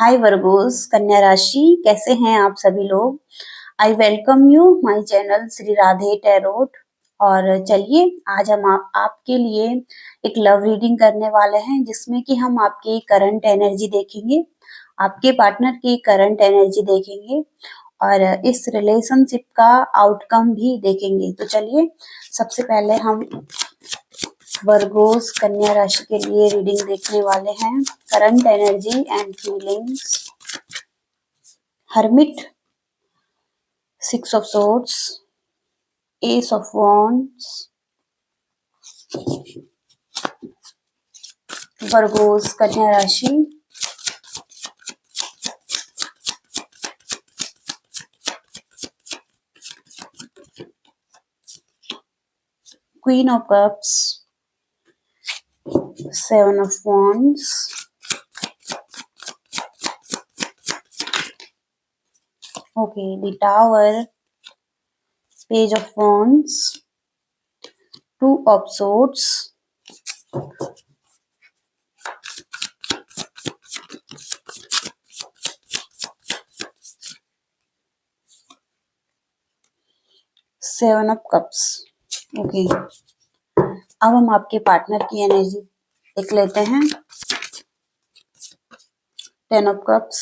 हाय Virgo's कन्या राशि, कैसे हैं आप सभी लोग। I welcome you my channel Shri Radhe tarot. और चलिए आज हम आपके लिए एक लव रीडिंग करने वाले हैं जिसमें कि हम आपकी करंट एनर्जी देखेंगे, आपके पार्टनर की करंट एनर्जी देखेंगे और इस रिलेशनशिप का आउटकम भी देखेंगे। तो चलिए सबसे पहले हम वर्गोस कन्या राशि के लिए रीडिंग देखने वाले हैं। Current energy and feelings. Hermit, 6 of swords, ace of wands, Virgo's कन्या राशि, queen of cups, 7 of wands, okay, the tower, page of wands, 2 of swords, seven of cups. Okay, अब हम आपके पार्टनर की एनर्जी देख लेते हैं। 10 of cups,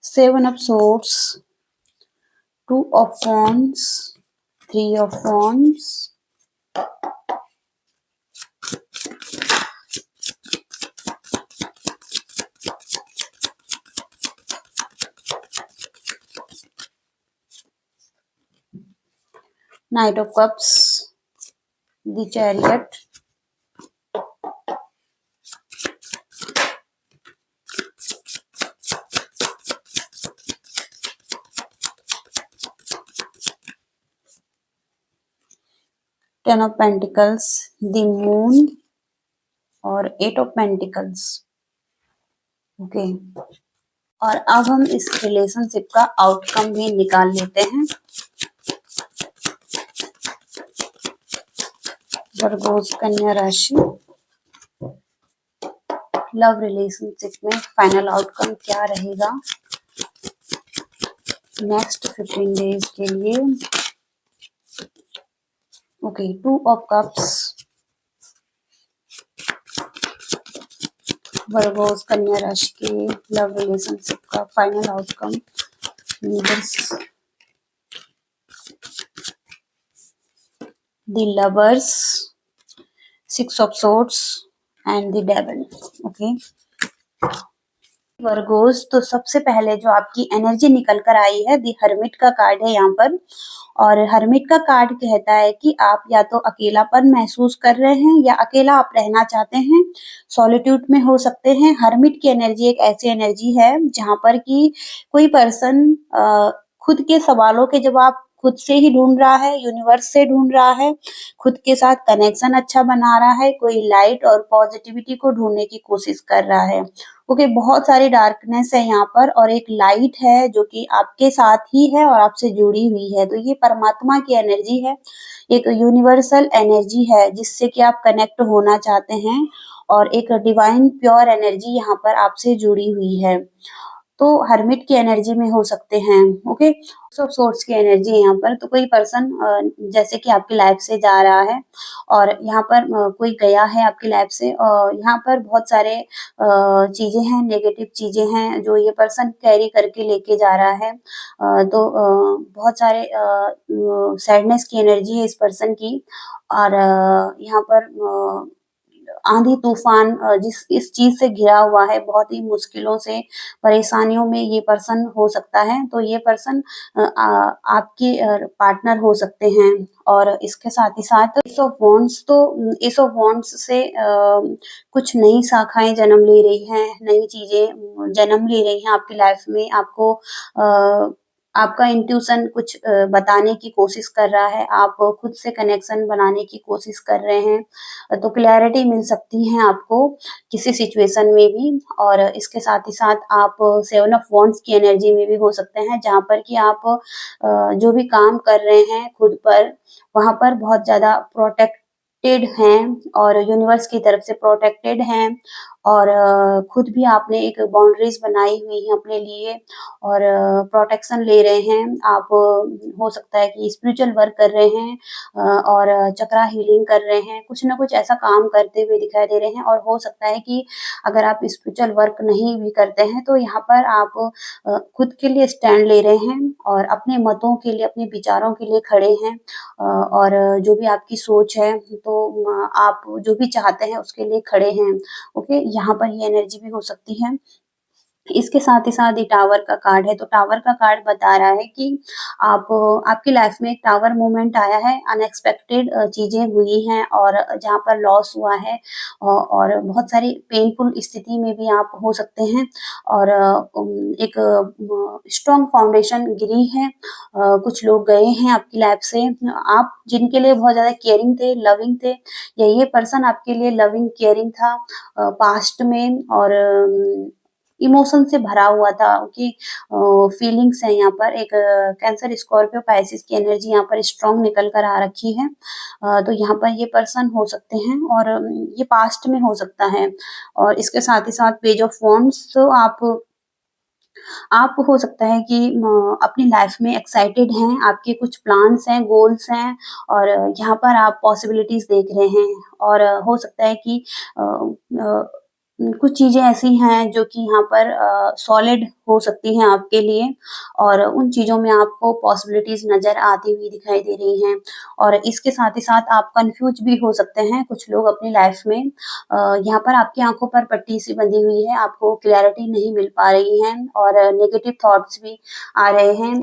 seven of swords, 2 of wands, 3 of wands, Knight of Cups, the Chariot, Ten of Pentacles, the Moon और 8 of Pentacles। Okay, और अब हम इस रिलेशनशिप का आउटकम भी निकाल लेते हैं। वर्गोस कन्या राशि, लव रिलेशनशिप में फाइनल आउटकम क्या रहेगा नेक्स्ट 15 डेज के लिए। ओके, 2 ऑफ कप्स, वर्गोस कन्या राशि के लव रिलेशनशिप का final outcome. The lovers, 6 of swords and the devil। Okay Virgo's, तो सबसे पहले जो आपकी एनर्जी निकल कर आई है दी हर्मिट का कार्ड है यहाँ पर। और हर्मिट का कार्ड कहता है कि आप या तो अकेलापन महसूस कर रहे हैं या अकेला आप रहना चाहते हैं, सॉलिट्यूड में हो सकते हैं। हर्मिट की एनर्जी एक ऐसी एनर्जी है जहाँ पर कि कोई पर्सन खुद के सवालों के जवाब खुद से ही ढूंढ रहा है, यूनिवर्स से ढूंढ रहा है, खुद के साथ कनेक्शन अच्छा बना रहा है, कोई लाइट और पॉजिटिविटी को ढूंढने की कोशिश कर रहा है। ओके, बहुत सारी डार्कनेस है यहाँ पर और एक लाइट है जो कि आपके साथ ही है और आपसे जुड़ी हुई है। तो ये परमात्मा की एनर्जी है, एक यूनिवर्सल एनर्जी है जिससे कि आप कनेक्ट होना चाहते हैं और एक डिवाइन प्योर एनर्जी यहाँ पर आपसे जुड़ी हुई है। तो हर्मिट की एनर्जी में हो सकते हैं। ओके, सब सोर्स की एनर्जी है यहाँ पर। तो कोई पर्सन जैसे कि आपकी लाइफ से जा रहा है और यहाँ पर कोई गया है आपकी लाइफ से और यहाँ पर बहुत सारे चीजें हैं, नेगेटिव चीजें हैं जो ये पर्सन कैरी करके लेके जा रहा है। तो बहुत सारे सैडनेस की एनर्जी है इस पर्सन की। और यहाँ पर आंधी तूफान जिस इस चीज से घिरा हुआ है, बहुत ही मुश्किलों से परेशानियों में ये पर्सन हो सकता है। तो ये पर्सन आपके पार्टनर हो सकते हैं। और इसके साथ ही साथ एस ऑफ वॉन्ड्स, तो एस ऑफ वॉन्ड्स से कुछ नई शाखाएं जन्म ले रही हैं, नई चीजें जन्म ले रही हैं आपकी लाइफ में। आपको आपका इंट्यूशन कुछ बताने की कोशिश कर रहा है, आप खुद से कनेक्शन बनाने की कोशिश कर रहे हैं, तो क्लैरिटी मिल सकती है आपको किसी सिचुएशन में भी। और इसके साथ ही साथ आप 7 ऑफ वांड्स की एनर्जी में भी हो सकते हैं, जहाँ पर कि आप जो भी काम कर रहे हैं खुद पर, वहाँ पर बहुत ज़्यादा प्रोटेक्टेड हैं और यूनिवर्स की तरफ से प्रोटेक्टेड हैं। और खुद भी आपने एक बाउंड्रीज बनाई हुई है अपने लिए और प्रोटेक्शन ले रहे हैं। आप हो सकता है कि स्पिरिचुअल वर्क कर रहे हैं और चक्रा हीलिंग कर रहे हैं, कुछ ना कुछ ऐसा काम करते हुए दिखाई दे रहे हैं। और हो सकता है कि अगर आप स्पिरिचुअल वर्क नहीं भी करते हैं तो यहाँ पर आप खुद के लिए स्टैंड ले रहे हैं और अपने मतों के लिए, अपने विचारों के लिए खड़े हैं। और जो भी आपकी सोच है, तो आप जो भी चाहते हैं उसके लिए खड़े हैं। ओके, यहाँ पर ये एनर्जी भी हो सकती है। इसके साथ ही साथ ये टावर का कार्ड है, तो टावर का कार्ड बता रहा है कि आप आपकी लाइफ में एक टावर मोमेंट आया है, अनएक्सपेक्टेड चीज़ें हुई हैं और जहाँ पर लॉस हुआ है और बहुत सारी पेनफुल स्थिति में भी आप हो सकते हैं। और एक स्ट्रॉन्ग फाउंडेशन गिरी है। कुछ लोग गए हैं आपकी लाइफ से, आप जिनके लिए बहुत ज़्यादा केयरिंग थे, लविंग थे, या ये पर्सन आपके लिए लविंग, केयरिंग था पास्ट में। और इमोशन से भरा हुआ था कि फीलिंग्स है यहाँ पर। एक कैंसर, स्कॉर्पियो, पाइसेस की एनर्जी यहाँ पर स्ट्रांग निकल कर आ रखी है। तो यहाँ पर ये पर्सन हो सकते हैं और ये पास्ट में हो सकता है। और इसके साथ ही साथ पेज ऑफ वॉन्ड्स, तो आप हो सकता है कि अपनी लाइफ में एक्साइटेड हैं, आपके कुछ प्लान्स हैं, गोल्स हैं और यहाँ पर आप पॉसिबिलिटीज देख रहे हैं। और हो सकता है कि अ, अ, कुछ चीजें ऐसी हैं जो कि यहाँ पर सॉलिड हो सकती हैं आपके लिए और उन चीजों में आपको पॉसिबिलिटीज नजर आती हुई दिखाई दे रही हैं। और इसके साथ ही साथ आप कंफ्यूज भी हो सकते हैं, कुछ लोग अपनी लाइफ में यहाँ पर आपकी आंखों पर पट्टी सी बंधी हुई है, आपको क्लैरिटी नहीं मिल पा रही है और नेगेटिव थॉट्स भी आ रहे हैं।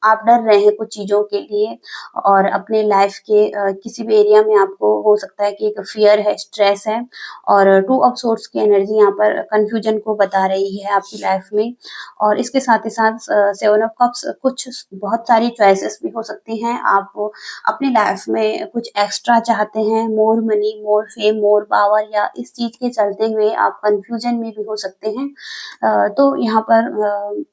आप डर रहे हैं कुछ चीज़ों के लिए और अपने लाइफ के किसी भी एरिया में आपको हो सकता है कि एक फ़ियर है, स्ट्रेस है। और टू ऑफ सोर्ड्स की एनर्जी यहाँ पर कन्फ्यूजन को बता रही है आपकी लाइफ में। और इसके साथ ही साथ 7 ऑफ कप्स, कुछ बहुत सारी चॉइसेस भी हो सकती हैं। आप अपनी लाइफ में कुछ एक्स्ट्रा चाहते हैं, मोर मनी, मोर फेम, मोर पावर, या इस चीज़ के चलते हुए आप कन्फ्यूजन में भी हो सकते हैं। तो यहाँ पर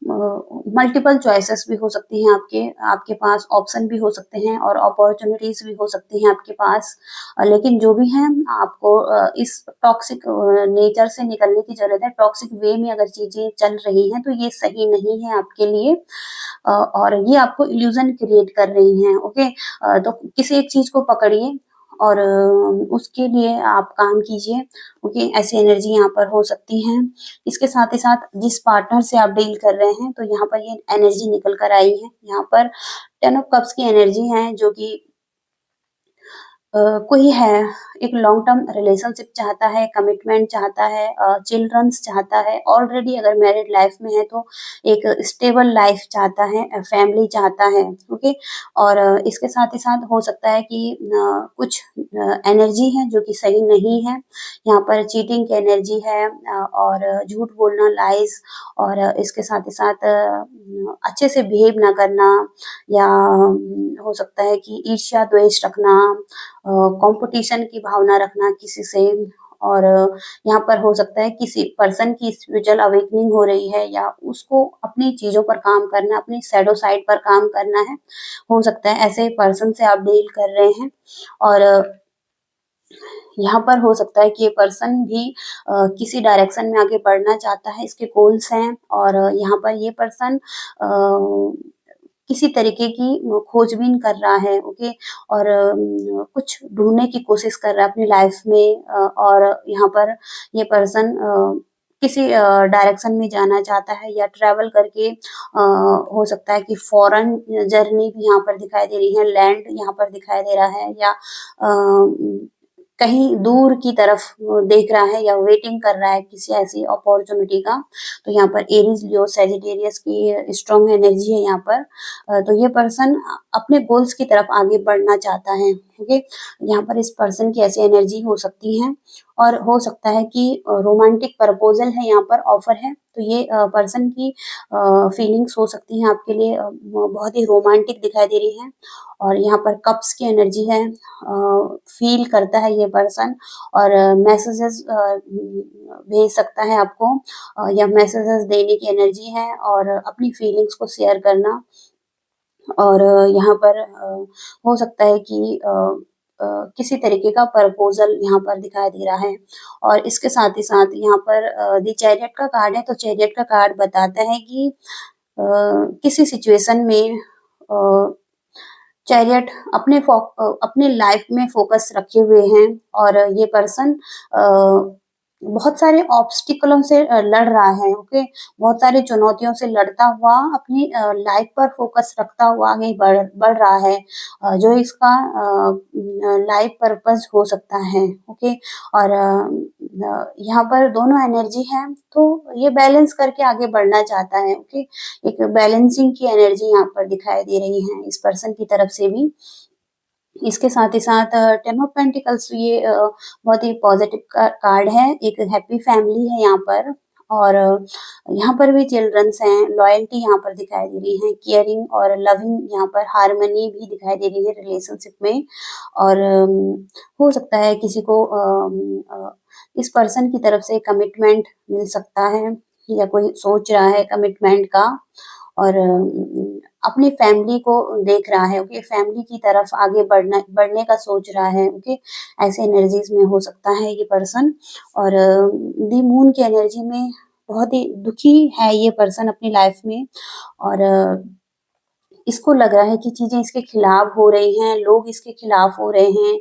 मल्टीपल चॉइसेस भी हो सकती हैं आपके आपके पास, ऑप्शन भी हो सकते हैं और अपॉर्चुनिटीज भी हो सकती हैं आपके पास। लेकिन जो भी है, आपको इस टॉक्सिक नेचर से निकलने की जरूरत है। टॉक्सिक वे में अगर चीजें चल रही हैं तो ये सही नहीं है आपके लिए और ये आपको इल्यूजन क्रिएट कर रही हैं। ओके, तो किसी एक चीज को पकड़िए और उसके लिए आप काम कीजिए। ओके, ऐसी एनर्जी यहाँ पर हो सकती है। इसके साथ ही साथ जिस पार्टनर से आप डील कर रहे हैं, तो यहाँ पर ये एनर्जी निकल कर आई है। यहाँ पर 10 ऑफ कप्स की एनर्जी है, जो कि कोई है, एक लॉन्ग टर्म रिलेशनशिप चाहता है, कमिटमेंट चाहता है, चिल्ड्रंस चाहता है, ऑलरेडी अगर मैरिड लाइफ में है तो एक स्टेबल लाइफ चाहता है, फैमिली चाहता है। ओके, और इसके साथ ही साथ हो सकता है कि कुछ एनर्जी है जो कि सही नहीं है। यहाँ पर चीटिंग की एनर्जी है और झूठ बोलना, लाइज, और इसके साथ ही साथ अच्छे से बिहेव ना करना, या हो सकता है कि ईर्ष्या, द्वेष रखना, कंपटीशन की भावना रखना किसी से। और यहाँ पर हो सकता है किसी पर्सन की स्पिरिचुअल अवेकनिंग हो रही है, या उसको अपनी चीजों पर काम करना, अपनी शैडो साइड पर काम करना है। हो सकता है ऐसे पर्सन से आप डील कर रहे हैं। और यहाँ पर हो सकता है कि ये पर्सन भी किसी डायरेक्शन में आगे बढ़ना चाहता है, इसके गोल्स हैं। और यहाँ पर ये पर्सन किसी तरीके की खोजबीन कर रहा है। ओके, और कुछ ढूँढने की कोशिश कर रहा है अपनी लाइफ में और यहाँ पर ये पर्सन किसी डायरेक्शन में जाना चाहता है, या ट्रैवल करके हो सकता है कि फॉरेन जर्नी भी यहाँ पर दिखाई दे रही है, लैंड यहाँ पर दिखाई दे रहा है, या कहीं दूर की तरफ देख रहा है या वेटिंग कर रहा है किसी ऐसी अपॉर्चुनिटी का। तो यहाँ पर एरीज, लियो, सैजिटेरियस की स्ट्रॉन्ग एनर्जी है यहाँ पर। तो ये पर्सन अपने गोल्स की तरफ आगे बढ़ना चाहता है। ओके, यहाँ पर इस पर्सन की ऐसी एनर्जी हो सकती है। और हो सकता है कि रोमांटिक प्रपोज़ल है यहाँ पर, ऑफ़र है। तो ये पर्सन की फीलिंग्स हो सकती हैं आपके लिए बहुत ही रोमांटिक दिखाई दे रही हैं। और यहाँ पर कप्स की एनर्जी है, फ़ील करता है ये पर्सन और मैसेजेस भेज सकता है आपको, या मैसेजेस देने की एनर्जी है और अपनी फीलिंग्स को शेयर करना। और यहाँ पर हो सकता है कि किसी तरीके का प्रपोज़ल यहाँ पर दिखाई दे रहा है। और इसके साथ ही साथ यहाँ पर द चैरियट का कार्ड है, तो चैरियट का कार्ड बताता है कि किसी सिचुएशन में अ, चैरियट अपने लाइफ में फ़ोकस रखे हुए हैं और ये पर्सन बहुत सारे ऑब्स्टिकलों से लड़ रहा है, ओके? बहुत सारी चुनौतियों से लड़ता हुआ अपनी लाइफ पर फ़ोकस रखता हुआ आगे बढ़ रहा है, जो इसका लाइफ पर्पस हो सकता है, ओके? और यहाँ पर दोनों एनर्जी है, तो ये बैलेंस करके आगे बढ़ना चाहता है, ओके? एक बैलेंसिंग की एनर्जी यहाँ पर दिखाई दे रही है इस पर्सन की तरफ से भी। इसके साथ ही साथ 10 ऑफ पेंटिकल्स, ये बहुत ही पॉजिटिव कार्ड है, एक हैप्पी फैमिली है यहाँ पर। और यहाँ पर भी चिल्ड्रंस हैं, लॉयल्टी यहाँ पर दिखाई दे रही है, केयरिंग और लविंग, यहाँ पर हार्मनी भी दिखाई दे रही है रिलेशनशिप में। और हो सकता है किसी को इस पर्सन की तरफ से कमिटमेंट मिल सकता है, या कोई सोच रहा है कमिटमेंट का। और अपनी फैमिली को देख रहा है, ओके? फैमिली की तरफ आगे बढ़ने का सोच रहा है, ओके? ऐसे एनर्जीज़ में हो सकता है ये पर्सन। और द मून की एनर्जी में बहुत ही दुखी है ये पर्सन अपनी लाइफ में। और इसको लग रहा है कि चीज़ें इसके खिलाफ हो रही हैं, लोग इसके खिलाफ हो रहे हैं,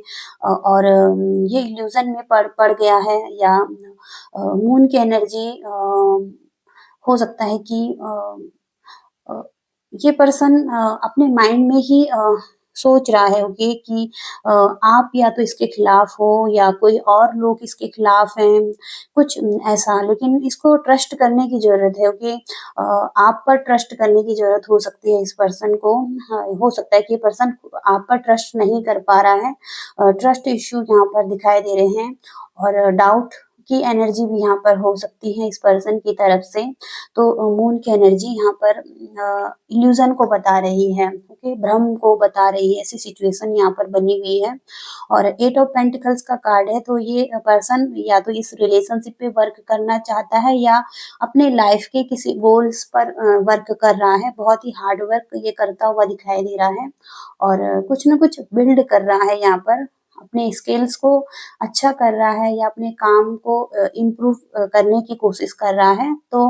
और ये इल्यूज़न में पड़ गया है। या मून की एनर्जी हो सकता है कि अ, ये पर्सन अपने माइंड में ही सोच रहा है, ओके, कि आप या तो इसके खिलाफ हो या कोई और लोग इसके खिलाफ हैं, कुछ ऐसा। लेकिन इसको ट्रस्ट करने की ज़रूरत है, ओके? आप पर ट्रस्ट करने की ज़रूरत हो सकती है इस पर्सन को। हाँ, हो सकता है कि ये पर्सन आप पर ट्रस्ट नहीं कर पा रहा है। ट्रस्ट इश्यू यहाँ पर दिखाई दे रहे हैं। और डाउट की एनर्जी भी यहाँ पर हो सकती है इस पर्सन की तरफ से। तो मून की एनर्जी यहाँ पर इल्यूज़न को बता रही है, ओके? भ्रम को बता रही है, ऐसी सिचुएशन यहाँ पर बनी हुई है। और 8 ऑफ पेंटिकल्स का कार्ड है, तो ये पर्सन या तो इस रिलेशनशिप पे वर्क करना चाहता है, या अपने लाइफ के किसी गोल्स पर वर्क कर रहा है। बहुत ही हार्ड वर्क ये करता हुआ दिखाई दे रहा है, और कुछ न कुछ बिल्ड कर रहा है यहाँ पर। अपने स्किल्स को अच्छा कर रहा है, या अपने काम को इम्प्रूव करने की कोशिश कर रहा है। तो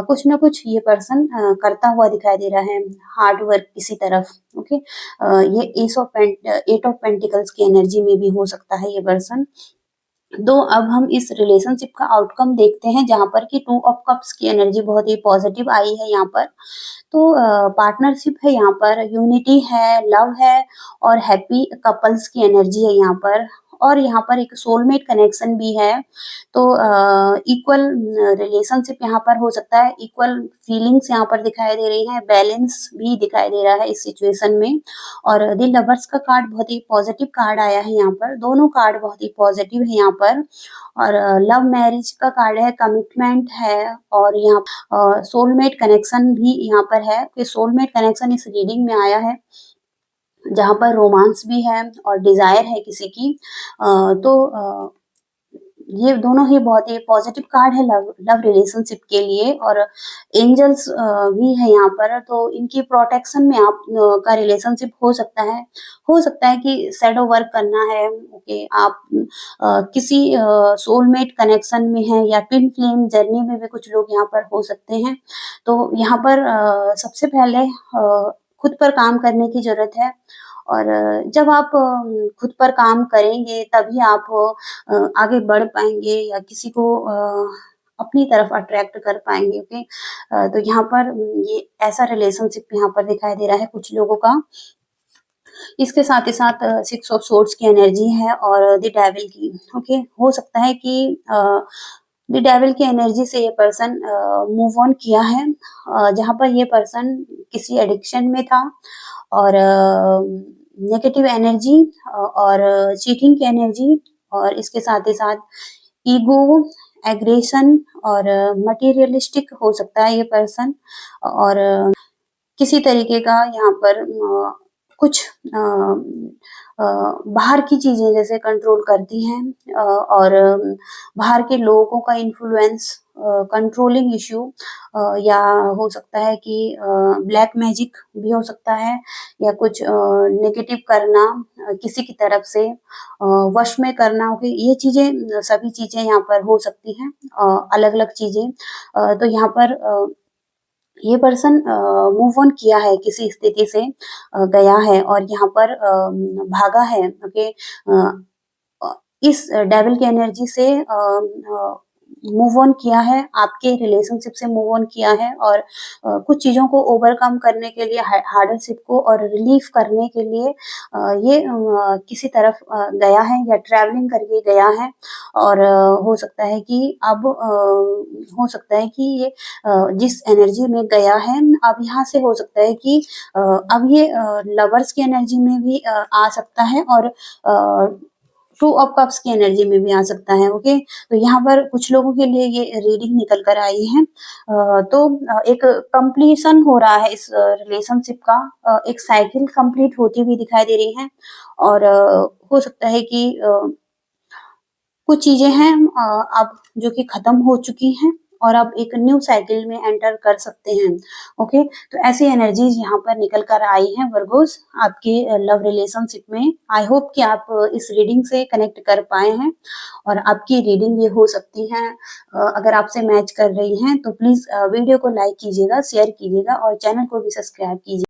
कुछ न कुछ ये पर्सन करता हुआ दिखाई दे रहा है, हार्ड वर्क किसी तरफ, ओके? ये एट ऑफ पेंटिकल्स की एनर्जी में भी हो सकता है ये पर्सन। तो अब हम इस रिलेशनशिप का आउटकम देखते हैं, जहाँ पर कि 2 ऑफ कप्स की एनर्जी बहुत ही पॉजिटिव आई है यहाँ पर। तो पार्टनरशिप है यहाँ पर, यूनिटी है, लव है और हैप्पी कपल्स की एनर्जी है यहाँ पर। और यहाँ पर एक सोलमेट कनेक्शन भी है। तो इक्वल रिलेशनशिप यहाँ पर हो सकता है, इक्वल फीलिंग्स यहाँ पर दिखाई दे रही हैं, बैलेंस भी दिखाई दे रहा है इस सिचुएशन में। और द लवर्स का कार्ड बहुत ही पॉजिटिव कार्ड आया है यहाँ पर, दोनों कार्ड बहुत ही पॉजिटिव है यहाँ पर। और लव मैरिज का कार्ड है, कमिटमेंट है, और यहाँ सोलमेट कनेक्शन भी यहाँ पर है, कि सोलमेट कनेक्शन इस रीडिंग में आया है, जहाँ पर रोमांस भी है और डिज़ायर है किसी की। तो ये दोनों ही बहुत ही पॉजिटिव कार्ड है लव लव रिलेशनशिप के लिए। और एंजल्स भी है यहाँ पर, तो इनकी प्रोटेक्शन में आप का रिलेशनशिप हो सकता है। हो सकता है कि शैडो वर्क करना है, ओके? आप किसी सोलमेट कनेक्शन में हैं, या ट्विन फ्लेम जर्नी में भी कुछ लोग यहाँ पर हो सकते हैं। तो यहाँ पर सबसे पहले खुद पर काम करने की ज़रूरत है। और जब आप खुद पर काम करेंगे, तभी आप आगे बढ़ पाएँगे, या किसी को अपनी तरफ अट्रैक्ट कर पाएँगे, ओके? तो यहाँ पर ये ऐसा रिलेशनशिप यहाँ पर दिखाई दे रहा है कुछ लोगों का। इसके साथ ही साथ 6 ऑफ सोर्ड्स की एनर्जी है और द डेविल की, ओके? हो सकता है कि द डेविल की एनर्जी से ये पर्सन मूव ऑन किया है, जहाँ पर ये पर्सन किसी एडिक्शन में था। और नेगेटिव एनर्जी और चीटिंग की एनर्जी और इसके साथ ही साथ ईगो, एग्रेशन और मटेरियलिस्टिक हो सकता है ये पर्सन और किसी तरीके का यहाँ पर कुछ बाहर की चीज़ें जैसे कंट्रोल करती हैं और बाहर के लोगों का इन्फ्लुएंस कंट्रोलिंग इश्यू या हो सकता है कि ब्लैक मैजिक भी हो सकता है या कुछ नेगेटिव करना किसी की तरफ से वश में करना ओके ये चीज़ें सभी चीज़ें यहाँ पर हो सकती हैं अलग-अलग चीज़ें तो यहाँ पर ये पर्सन मूव ऑन किया है किसी स्थिति से गया है और यहाँ पर भागा है ओके इस डेविल की एनर्जी से मूव ऑन किया है आपके रिलेशनशिप से मूव ऑन किया है और कुछ चीज़ों को ओवरकम करने के लिए हार्डशिप को और रिलीफ करने के लिए ये किसी तरफ गया है या ट्रैवलिंग करके गया है और हो सकता है कि अब हो सकता है कि ये जिस एनर्जी में गया है अब यहाँ से हो सकता है कि अब ये लवर्स की एनर्जी में भी आ सकता है और टू ऑफ कप्स की एनर्जी में भी आ सकता है ओके तो यहाँ पर कुछ लोगों के लिए ये रीडिंग निकल कर आई है तो एक कंप्लीशन हो रहा है इस रिलेशनशिप का एक साइकिल कंप्लीट होती हुई दिखाई दे रही है और हो सकता है कि कुछ चीजें हैं अब जो कि खत्म हो चुकी हैं और अब एक न्यू साइकिल में एंटर कर सकते हैं ओके तो ऐसी एनर्जीज यहाँ पर निकल कर आई हैं वर्गोस आपके लव रिलेशनशिप में आई होप कि आप इस रीडिंग से कनेक्ट कर पाए हैं और आपकी रीडिंग ये हो सकती है अगर आपसे मैच कर रही हैं तो प्लीज वीडियो को लाइक कीजिएगा शेयर कीजिएगा और चैनल को भी सब्सक्राइब कीजिए